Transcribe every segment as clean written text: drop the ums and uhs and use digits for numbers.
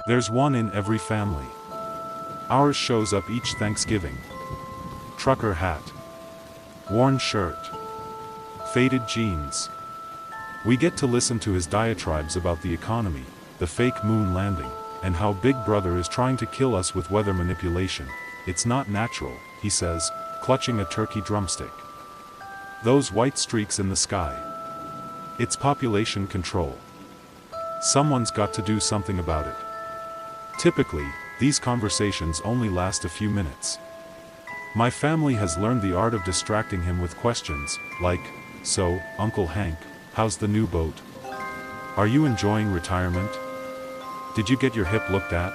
There's one in every family. Ours shows up each Thanksgiving. Trucker hat. Worn shirt. Faded jeans. We get to listen to his diatribes about the economy, the fake moon landing, and how Big Brother is trying to kill us with weather manipulation. It's not natural, he says, clutching a turkey drumstick. Those white streaks in the sky. It's population control. Someone's got to do something about it. Typically, these conversations only last a few minutes. My family has learned the art of distracting him with questions, like, "So, Uncle Hank, how's the new boat? Are you enjoying retirement? Did you get your hip looked at?"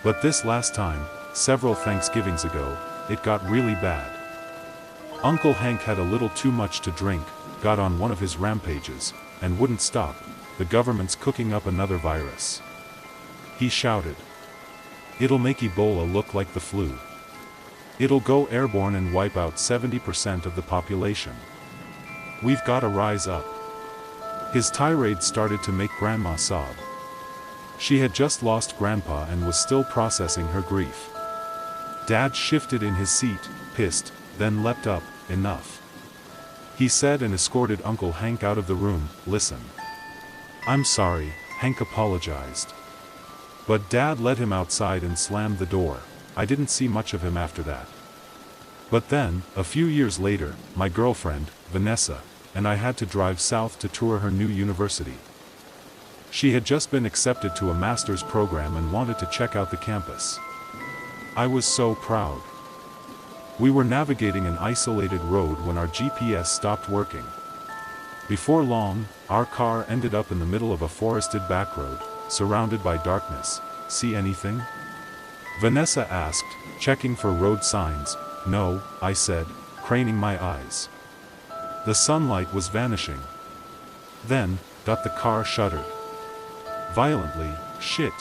But this last time, several Thanksgivings ago, it got really bad. Uncle Hank had a little too much to drink, got on one of his rampages, and wouldn't stop. The government's cooking up another virus. He shouted. It'll make Ebola look like the flu. It'll go airborne and wipe out 70% of the population. We've got to rise up. His tirade started to make Grandma sob. She had just lost Grandpa and was still processing her grief. Dad shifted in his seat, pissed, then leapt up. Enough, he said, and escorted Uncle Hank out of the room. Listen. I'm sorry, Hank apologized. But Dad led him outside and slammed the door. I didn't see much of him after that. But then, a few years later, my girlfriend, Vanessa, and I had to drive south to tour her new university. She had just been accepted to a master's program and wanted to check out the campus. I was so proud. We were navigating an isolated road when our GPS stopped working. Before long, our car ended up in the middle of a forested back road, surrounded by darkness. See anything? Vanessa asked, checking for road signs. No, I said, craning my eyes. The sunlight was vanishing. Then, the car shuddered. Violently. Shit.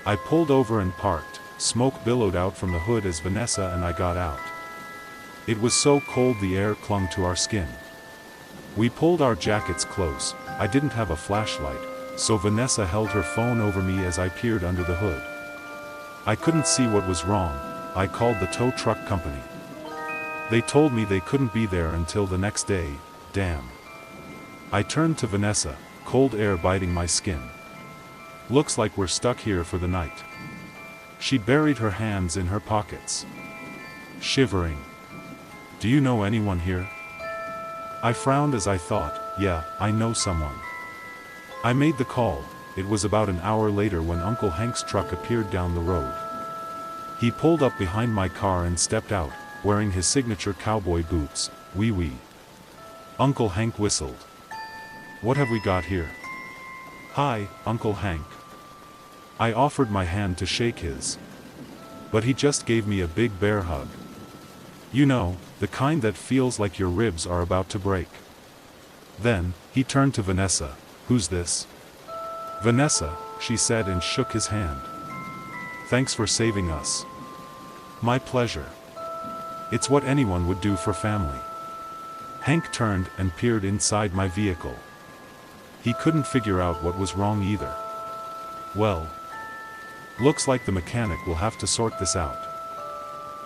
I pulled over and parked. Smoke billowed out from the hood as Vanessa and I got out. It was so cold the air clung to our skin. We pulled our jackets close. I didn't have a flashlight, so Vanessa held her phone over me as I peered under the hood. I couldn't see what was wrong. I called the tow truck company. They told me they couldn't be there until the next day. Damn. I turned to Vanessa, cold air biting my skin. Looks like we're stuck here for the night. She buried her hands in her pockets. Shivering. Do you know anyone here? I frowned as I thought, yeah, I know someone. I made the call. It was about an hour later when Uncle Hank's truck appeared down the road. He pulled up behind my car and stepped out, wearing his signature cowboy boots. Wee wee. Uncle Hank whistled. What have we got here? Hi, Uncle Hank. I offered my hand to shake his. But he just gave me a big bear hug. You know, the kind that feels like your ribs are about to break. Then, he turned to Vanessa. Who's this? Vanessa, she said and shook his hand. Thanks for saving us. My pleasure. It's what anyone would do for family. Hank turned and peered inside my vehicle. He couldn't figure out what was wrong either. Well, looks like the mechanic will have to sort this out.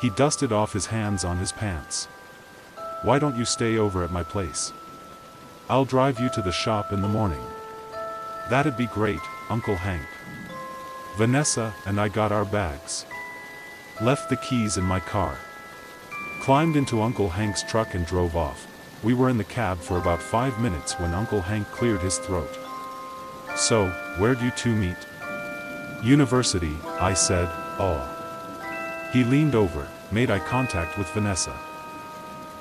He dusted off his hands on his pants. Why don't you stay over at my place? I'll drive you to the shop in the morning. That'd be great, Uncle Hank. Vanessa and I got our bags. Left the keys in my car. Climbed into Uncle Hank's truck and drove off. We were in the cab for about 5 minutes when Uncle Hank cleared his throat. So, where'd you two meet? University, I said. Oh. He leaned over, made eye contact with Vanessa.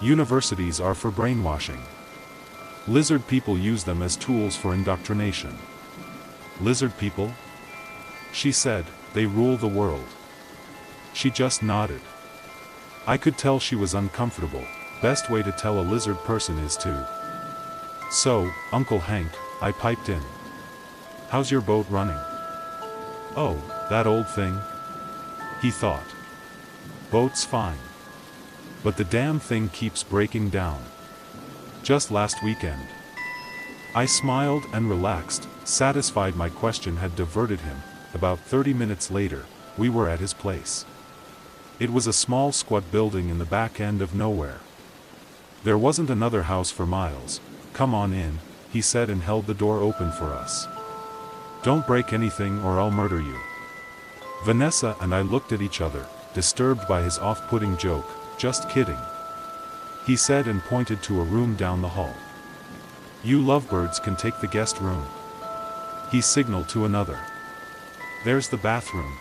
Universities are for brainwashing. Lizard people use them as tools for indoctrination. Lizard people? She said, they rule the world. She just nodded. I could tell she was uncomfortable. Best way to tell a lizard person is to. So, Uncle Hank, I piped in. How's your boat running? Oh, that old thing? He thought. Boat's fine. But the damn thing keeps breaking down. Just last weekend. I smiled and relaxed, satisfied my question had diverted him. About 30 minutes later, we were at his place. It was a small squat building in the back end of nowhere. There wasn't another house for miles. "Come on in," he said and held the door open for us. "Don't break anything or I'll murder you." Vanessa and I looked at each other, disturbed by his off-putting joke. "Just kidding," he said and pointed to a room down the hall. "You lovebirds can take the guest room." He signaled to another. "There's the bathroom.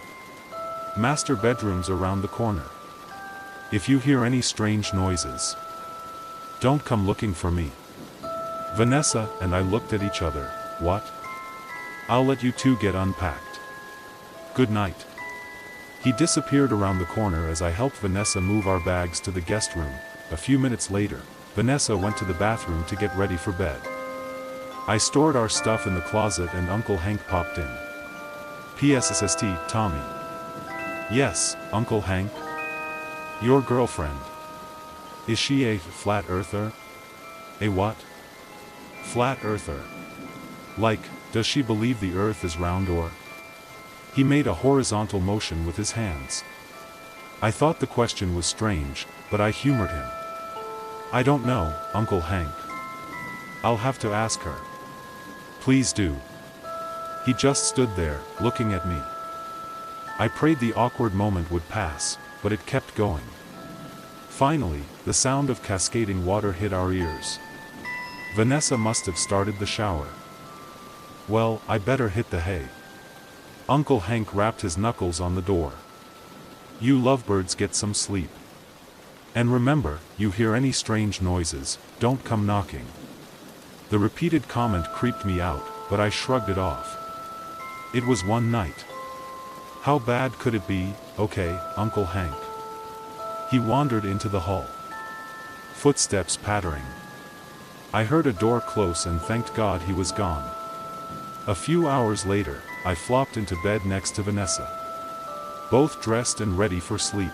Master bedroom's around the corner. If you hear any strange noises, don't come looking for me." Vanessa and I looked at each other. "What?" "I'll let you two get unpacked. Good night." He disappeared around the corner as I helped Vanessa move our bags to the guest room. A few minutes later, Vanessa went to the bathroom to get ready for bed. I stored our stuff in the closet and Uncle Hank popped in. "PSSST, Tommy." "Yes, Uncle Hank?" "Your girlfriend. Is she a flat earther?" "A what?" "Flat earther. Like, does she believe the earth is round or?" He made a horizontal motion with his hands. I thought the question was strange, but I humored him. "I don't know, Uncle Hank. I'll have to ask her." "Please do." He just stood there, looking at me. I prayed the awkward moment would pass, but it kept going. Finally, the sound of cascading water hit our ears. Vanessa must have started the shower. Well, I better hit the hay. Uncle Hank rapped his knuckles on the door. "You lovebirds get some sleep. And remember, you hear any strange noises, don't come knocking." The repeated comment creeped me out, but I shrugged it off. It was one night. How bad could it be? "Okay, Uncle Hank." He wandered into the hall. Footsteps pattering. I heard a door close and thanked God he was gone. A few hours later, I flopped into bed next to Vanessa. Both dressed and ready for sleep.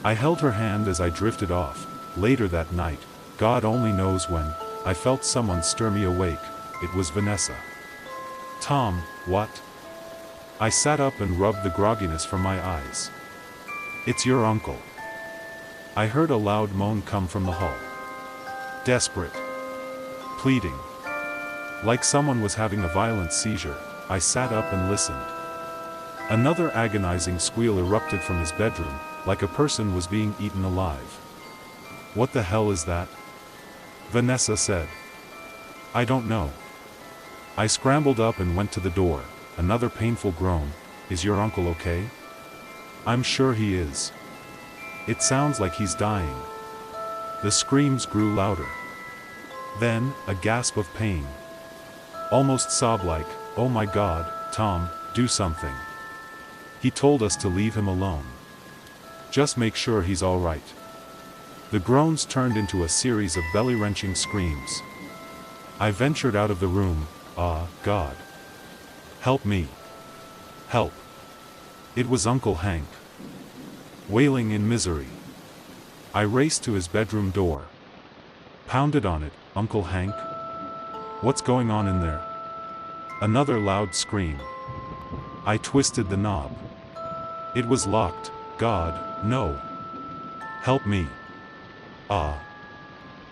I held her hand as I drifted off. Later that night, God only knows when, I felt someone stir me awake. It was Vanessa. "Tom, what?" I sat up and rubbed the grogginess from my eyes. "It's your uncle." I heard a loud moan come from the hall. Desperate. Pleading. Like someone was having a violent seizure, I sat up and listened. Another agonizing squeal erupted from his bedroom, like a person was being eaten alive. "What the hell is that?" Vanessa said. "I don't know." I scrambled up and went to the door. Another painful groan. "Is your uncle okay?" "I'm sure he is. It sounds like he's dying." The screams grew louder. Then, a gasp of pain. Almost sob-like. "Oh my God, Tom, do something." He told us to leave him alone. "Just make sure he's all right." The groans turned into a series of belly-wrenching screams. I ventured out of the room. "Ah, God. Help me. Help." It was Uncle Hank. Wailing in misery. I raced to his bedroom door. Pounded on it. "Uncle Hank? What's going on in there?" Another loud scream. I twisted the knob. It was locked. "God, no. Help me. Ah."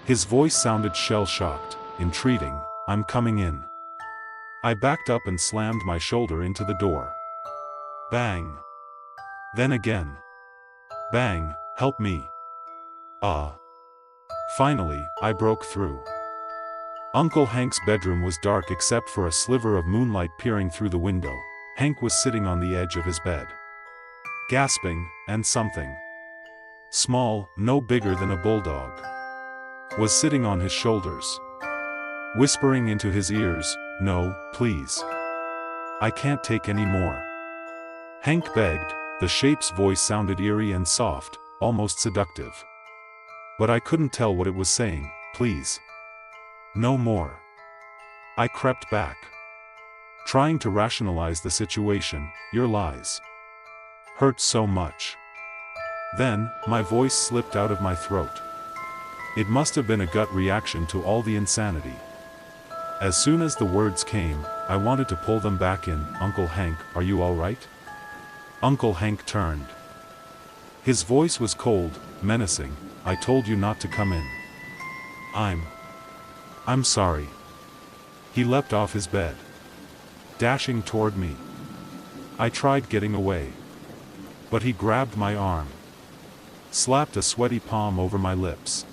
His voice sounded shell-shocked, entreating. "I'm coming in." I backed up and slammed my shoulder into the door. Bang. Then again. Bang. "Help me. Ah." Finally, I broke through. Uncle Hank's bedroom was dark except for a sliver of moonlight peering through the window. Hank was sitting on the edge of his bed, gasping, and something small, no bigger than a bulldog, was sitting on his shoulders, whispering into his ears, "No, please. I can't take any more." Hank begged. The shape's voice sounded eerie and soft, almost seductive. But I couldn't tell what it was saying. "Please. No more." I crept back, trying to rationalize the situation. "Your lies hurt so much." Then, my voice slipped out of my throat. It must have been a gut reaction to all the insanity. As soon as the words came, I wanted to pull them back in. Uncle Hank, are you all right? Uncle Hank turned. His voice was cold, menacing. I told you not to come in. I'm sorry. He leapt off his bed, dashing toward me. I tried getting away, but he grabbed my arm, slapped a sweaty palm over my lips,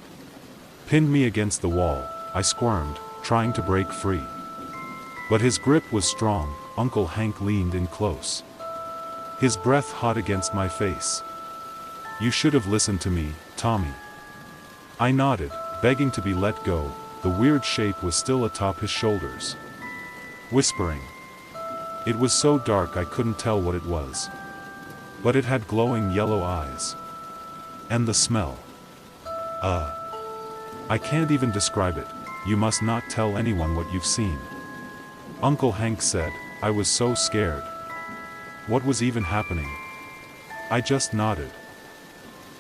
pinned me against the wall. I squirmed, trying to break free. But his grip was strong. Uncle Hank leaned in close, his breath hot against my face. You should have listened to me, Tommy. I nodded, begging to be let go. The weird shape was still atop his shoulders, whispering. It was so dark I couldn't tell what it was, but it had glowing yellow eyes. And the smell. I can't even describe it. You must not tell anyone what you've seen, Uncle Hank said. I was so scared. What was even happening? I just nodded,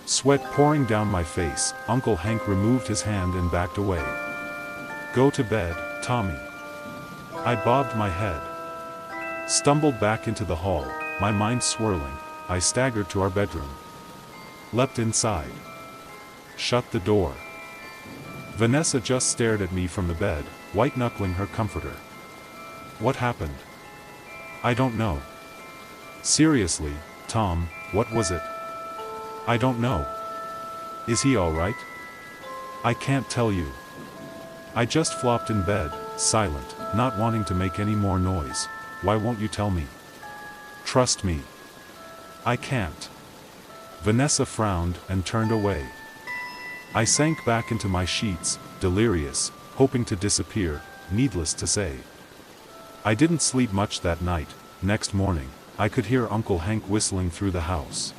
sweat pouring down my face. Uncle Hank removed his hand and backed away. Go to bed, Tommy. I bobbed my head, stumbled back into the hall, my mind swirling. I staggered to our bedroom, leapt inside, shut the door. Vanessa just stared at me from the bed, white-knuckling her comforter. What happened? I don't know. Seriously, Tom, what was it? I don't know. Is he all right? I can't tell you. I just flopped in bed, silent, not wanting to make any more noise. Why won't you tell me? Trust me. I can't. Vanessa frowned and turned away. I sank back into my sheets, delirious, hoping to disappear. Needless to say, I didn't sleep much that night. Next morning, I could hear Uncle Hank whistling through the house,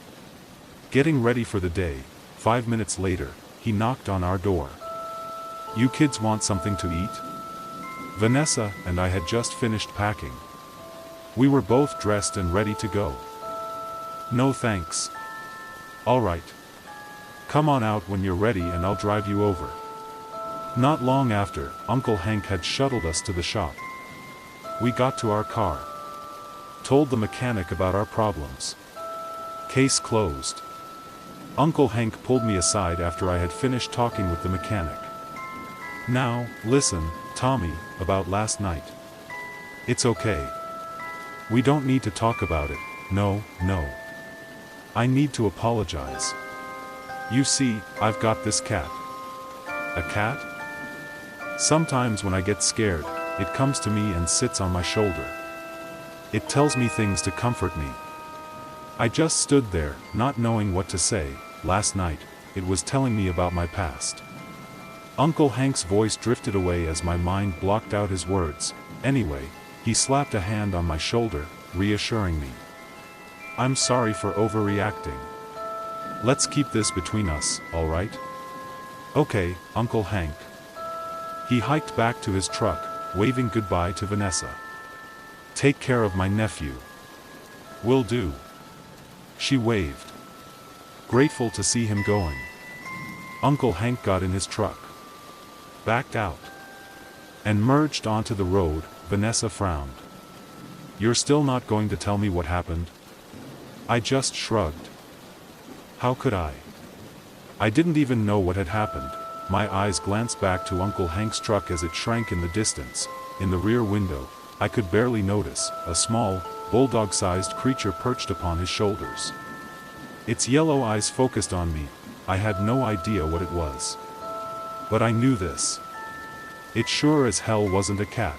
getting ready for the day. 5 minutes later, he knocked on our door. You kids want something to eat? Vanessa and I had just finished packing. We were both dressed and ready to go. No thanks. All right. Come on out when you're ready and I'll drive you over. Not long after, Uncle Hank had shuttled us to the shop. We got to our car, told the mechanic about our problems. Case closed. Uncle Hank pulled me aside after I had finished talking with the mechanic. Now, listen, Tommy, about last night. It's okay. We don't need to talk about it. No. I need to apologize. You see, I've got this cat. A cat? Sometimes when I get scared, it comes to me and sits on my shoulder. It tells me things to comfort me. I just stood there, not knowing what to say. Last night, it was telling me about my past. Uncle Hank's voice drifted away as my mind blocked out his words. Anyway, he slapped a hand on my shoulder, reassuring me. I'm sorry for overreacting. Let's keep this between us, all right? Okay, Uncle Hank. He hiked back to his truck, waving goodbye to Vanessa. Take care of my nephew. Will do. She waved, grateful to see him going. Uncle Hank got in his truck, backed out, and merged onto the road. Vanessa frowned. You're still not going to tell me what happened? I just shrugged. How could I? I didn't even know what had happened. My eyes glanced back to Uncle Hank's truck as it shrank in the distance. In the rear window, I could barely notice a small, bulldog-sized creature perched upon his shoulders. Its yellow eyes focused on me. I had no idea what it was, but I knew this. It sure as hell wasn't a cat.